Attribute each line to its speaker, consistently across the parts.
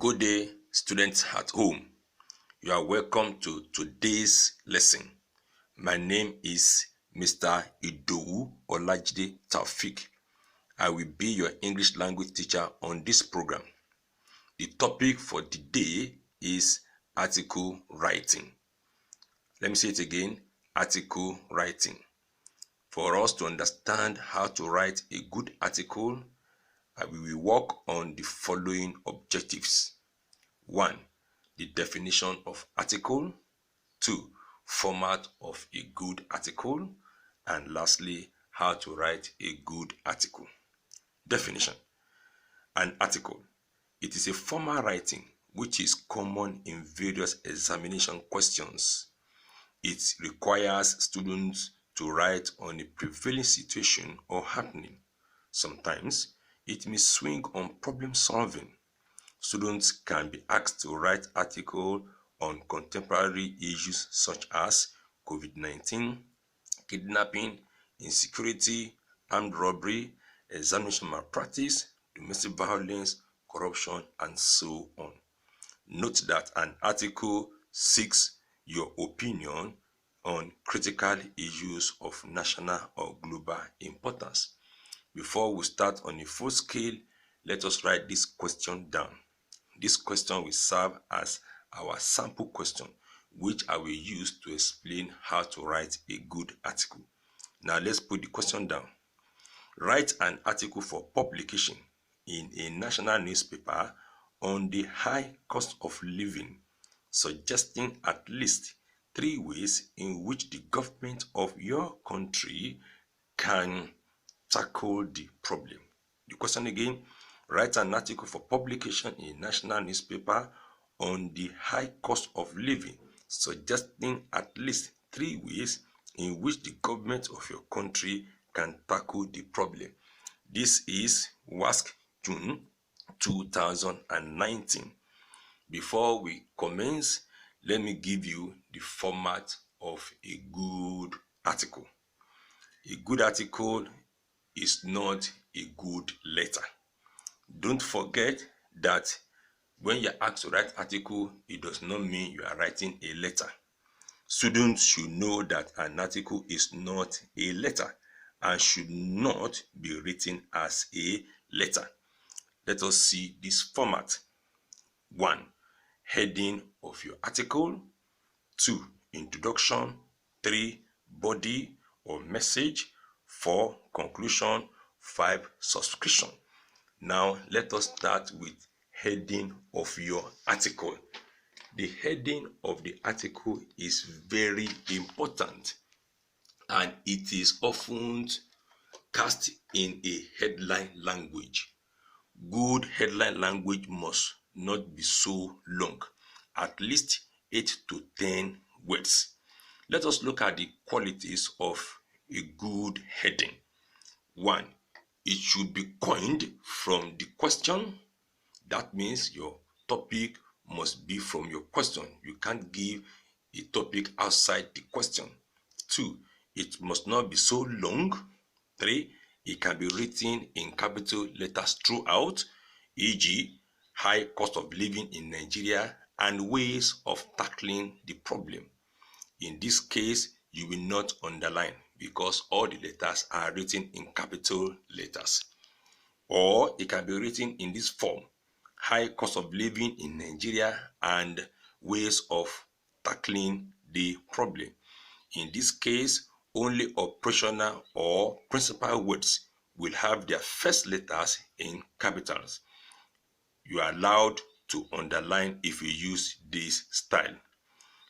Speaker 1: Good day, students at home. You are welcome to today's lesson. My name is Mr. Idowu Olajide Taufik. I will be your English language teacher on this program. The topic for today is article writing. Let me say it again, article writing. For us to understand how to write a good article, we will work on the following objectives. 1. The definition of article. 2. Format of a good article. And lastly, how to write a good article. Definition. An article. It is a formal writing which is common in various examination questions. It requires students to write on a prevailing situation or happening. Sometimes it may swing on problem solving. Students can be asked to write articles on contemporary issues such as COVID-19, kidnapping, insecurity, armed robbery, examination malpractice, domestic violence, corruption, and so on. Note that an article seeks your opinion on critical issues of national or global importance. Before we start on a full scale, let us write this question down. This question will serve as our sample question, which I will use to explain how to write a good article. Now let's put the question down. Write an article for publication in a national newspaper on the high cost of living, suggesting at least 3 ways in which the government of your country can tackle the problem. The question again, write an article for publication in a national newspaper on the high cost of living, suggesting at least 3 ways in which the government of your country can tackle the problem. This is Waec, June 2019. Before we commence, let me give you the format of a good article. A good article is not a good letter. Don't forget that when you're asked to write article, it does not mean you are writing a letter. Students should know that an article is not a letter and should not be written as a letter. Let us see this format. 1. Heading of your article. 2. Introduction. 3. Body or message. 4. Conclusion. 5. Subscription. Now let us start with heading of your article. The heading of the article is very important and it is often cast in a headline language. Good headline language must not be so long, at least 8 to 10 words. Let us look at the qualities of a good heading. 1. It should be coined from the question. That means your topic must be from your question. You can't give a topic outside the question. 2. It must not be so long. 3. It can be written in capital letters throughout, e.g., high cost of living in Nigeria and ways of tackling the problem. In this case, you will not underline because all the letters are written in capital letters. Or it can be written in this form: high cost of living in Nigeria and ways of tackling the problem. In this case, only operational or principal words will have their first letters in capitals. You are allowed to underline if you use this style.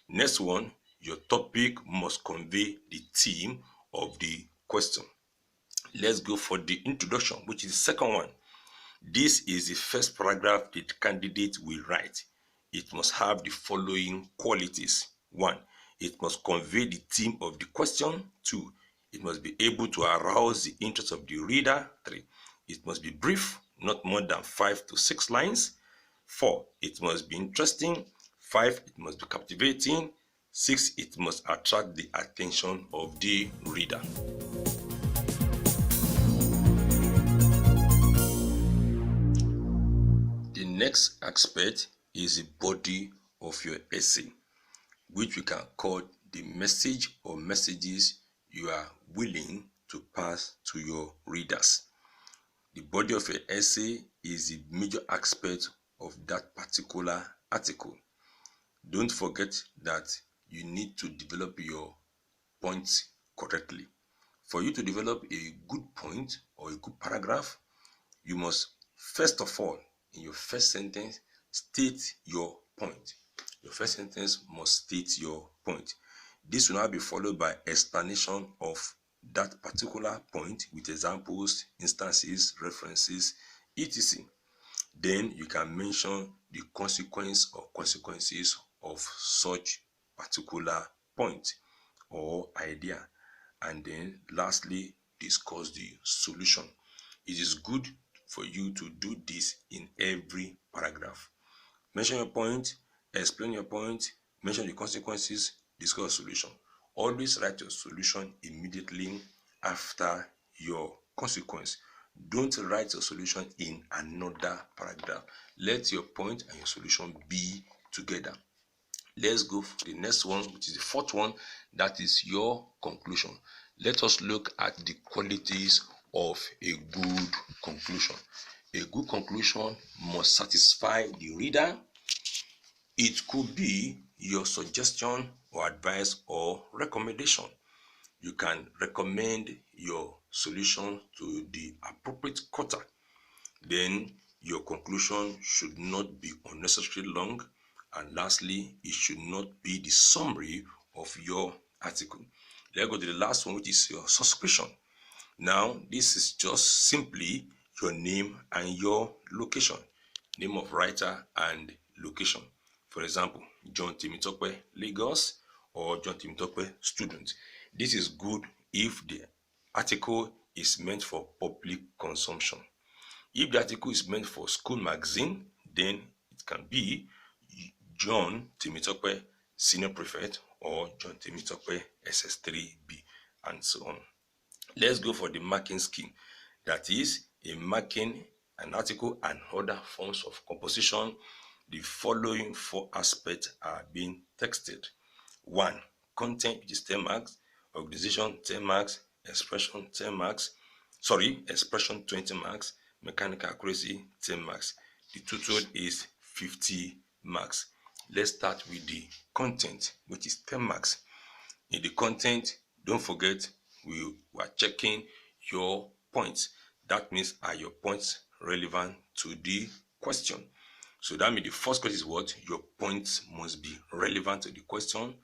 Speaker 1: Next one, your topic must convey the theme of the question. Let's go for the introduction, which is the second one. This is the first paragraph the candidate will write. It must have the following qualities. 1. It must convey the theme of the question. 2. It must be able to arouse the interest of the reader. 3. It must be brief, not more than 5 to 6 lines. 4. It must be interesting. 5. It must be captivating. 6. It must attract the attention of the reader. next aspect is the body of your essay, which we can call the message or messages you are willing to pass to your readers. The body of your essay is the major aspect of that particular article. Don't forget that you need to develop your points correctly. For you to develop a good point or a good paragraph, you must first of all, in your first sentence, state your point. Your first sentence must state your point. This will now be followed by explanation of that particular point with examples, instances, references, etc. Then you can mention the consequence or consequences of such particular point or idea. And then lastly, discuss the solution. It is good for you to do this in every paragraph. Mention your point, explain your point, mention the consequences, discuss solution. Always write your solution immediately after your consequence. Don't write your solution in another paragraph. Let your point and your solution be together. Let's go for the next one, which is the fourth one. That is your conclusion. Let us look at the qualities of a good conclusion. A good conclusion must satisfy the reader. It could be your suggestion or advice or recommendation. You can recommend your solution to the appropriate quarter. Then your conclusion should not be unnecessarily long. And lastly, it should not be the summary of your article. Let's go to the last one, which is your subscription. Now, this is just simply your name and your location. Name of writer and location. For example, John Temitope, Lagos, or John Temitope, student. This is good if the article is meant for public consumption. If the article is meant for school magazine, then it can be John Temitope, senior prefect, or John Temitope, SS3B, and so on. Let's go for the marking scheme. That is, in marking an article and other forms of composition, the following four aspects are being texted. 1. Content, which is 10 marks. Organization, 10 marks. Expression, 10 marks. Expression, 20 marks. Mechanical accuracy, 10 marks. The total is 50 marks. Let's start with the content, which is 10 marks. In the content, don't forget, we are checking your points. That means, are your points relevant to the question? So that means the first question is what? Your points must be relevant to the question.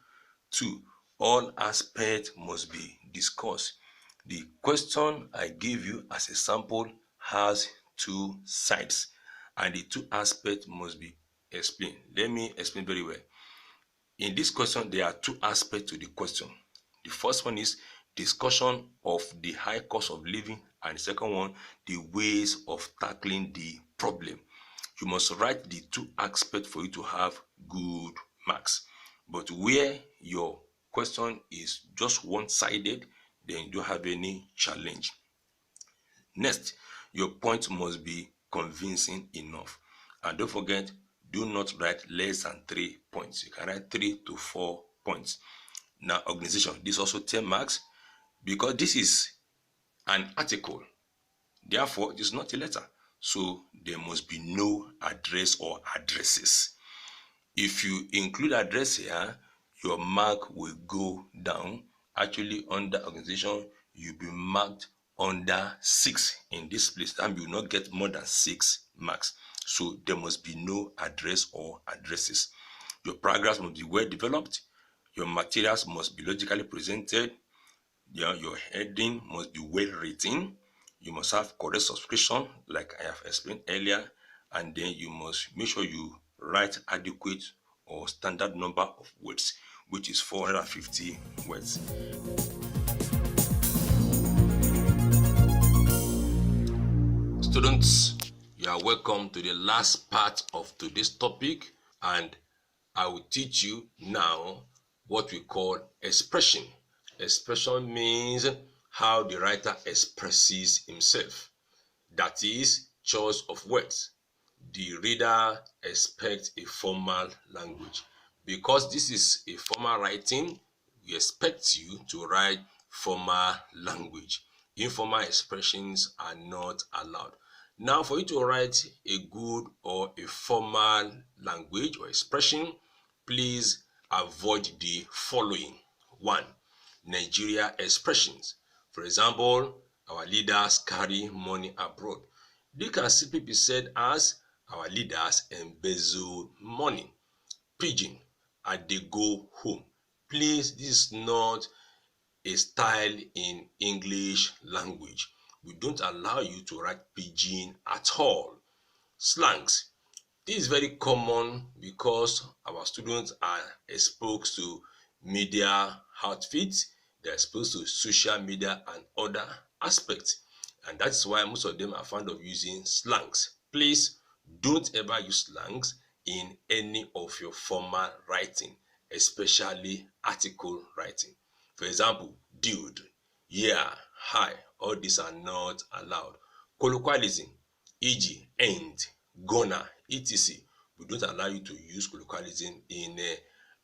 Speaker 1: 2, all aspects must be discussed. The question I gave you as a sample has 2 sides, and the 2 aspects must be explained. Let me explain very well. In this question, there are 2 aspects to the question. The first one is discussion of the high cost of living, and the second one, the ways of tackling the problem. You must write the 2 aspects for you to have good marks. But where your question is just one-sided, then you don't have any challenge. Next, your point must be convincing enough. And don't forget, do not write less than 3 points. You can write 3 to 4 points. Now, organization, this also 10 marks because this is an article. Therefore, it is not a letter. So there must be no address or addresses. If you include address here, your mark will go down. Actually, under organization, you'll be marked under 6 in this place, and you will not get more than 6 marks. So there must be no address or addresses. Your paragraphs must be well developed. Your materials must be logically presented. Your heading must be well written. You must have correct subscription, like I have explained earlier, and then you must make sure you write adequate or standard number of words, which is 450 words. Students, you are welcome to the last part of today's topic, and I will teach you now what we call expression. Expression means how the writer expresses himself. That is, choice of words. the reader expects a formal language. Because this is a formal writing, we expect you to write formal language. Informal expressions are not allowed. Now, for you to write a good or a formal language or expression, please avoid the following. One, Nigeria expressions. For example, our leaders carry money abroad. This can simply be said as our leaders embezzle money. Pidgin, and they go home. Please, this is not a style in English language. We don't allow you to write pidgin at all. Slangs. This is very common because our students are exposed to media outfits, they're exposed to social media and other aspects. And that's why most of them are fond of using slangs. Please don't ever use slangs in any of your formal writing, especially article writing. For example, dude, yeah, hi, all these are not allowed. Colloquialism, e.g., end, gonna, etc. We don't allow you to use colloquialism in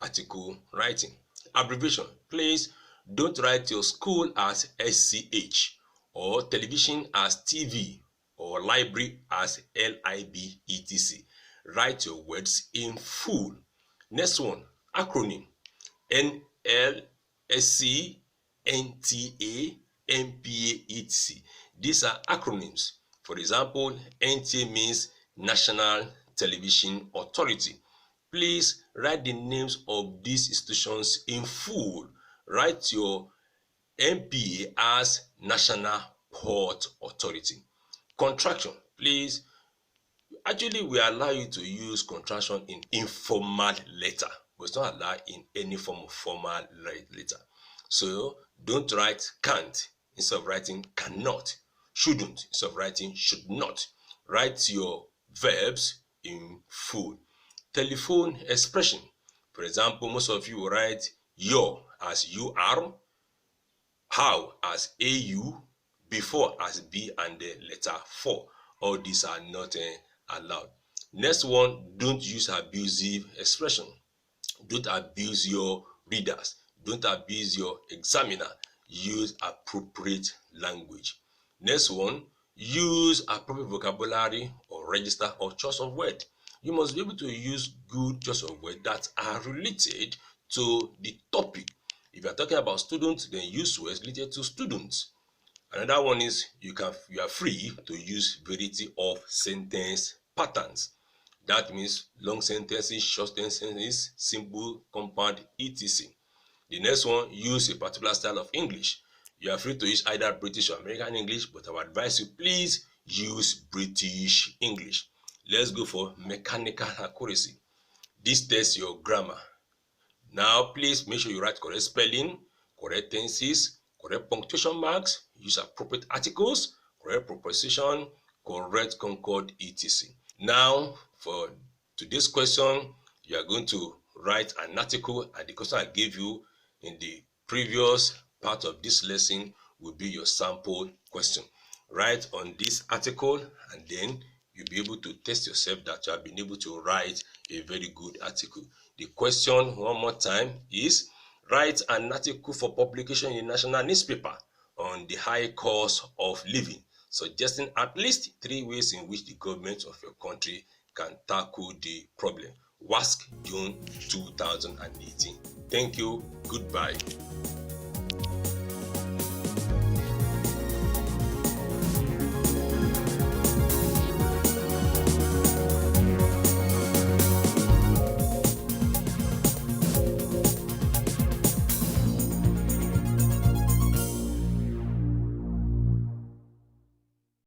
Speaker 1: article writing. Abbreviation, please don't write your school as SCH or television as TV or library as LIB, etc. Write your words in full. Next one, acronym. NLSC, NTA, NPA, etc. These are acronyms. For example, NTA means National Television Authority. Please write the names of these institutions in full. Write your NPA as National Port Authority. Contraction, please. Actually, we allow you to use contraction in informal letter, but it's not allowed in any form of formal letter. So don't write can't instead of writing cannot, shouldn't instead of writing should not. Write your verbs in full. Telephone expression. For example, most of you will write your as you are, how as AU, before as B, and the letter 4. All these are not allowed. Next one, don't use abusive expression. Don't abuse your readers. Don't abuse your examiner. Use appropriate language. Next one, use appropriate vocabulary or register or choice of word. You must be able to use good choice of word that are related to the topic. If you are talking about students, then use words related to students. Another one is you are free to use variety of sentence patterns. That means long sentences, short sentences, simple, compound, etc. The next one, use a particular style of English. You are free to use either British or American English, but I would advise you please use British English. Let's go for mechanical accuracy. This tests your grammar. Now, please make sure you write correct spelling, correct tenses, correct punctuation marks, use appropriate articles, correct preposition, correct concord, etc. Now, for today's question, you are going to write an article, and the question I gave you in the previous part of this lesson will be your sample question. Write on this article, and then you'll be able to test yourself that you have been able to write a very good article. The question one more time is, write an article for publication in a national newspaper on the high cost of living, suggesting at least 3 ways in which the government of your country can tackle the problem. Waec, June 2018. Thank you. Goodbye.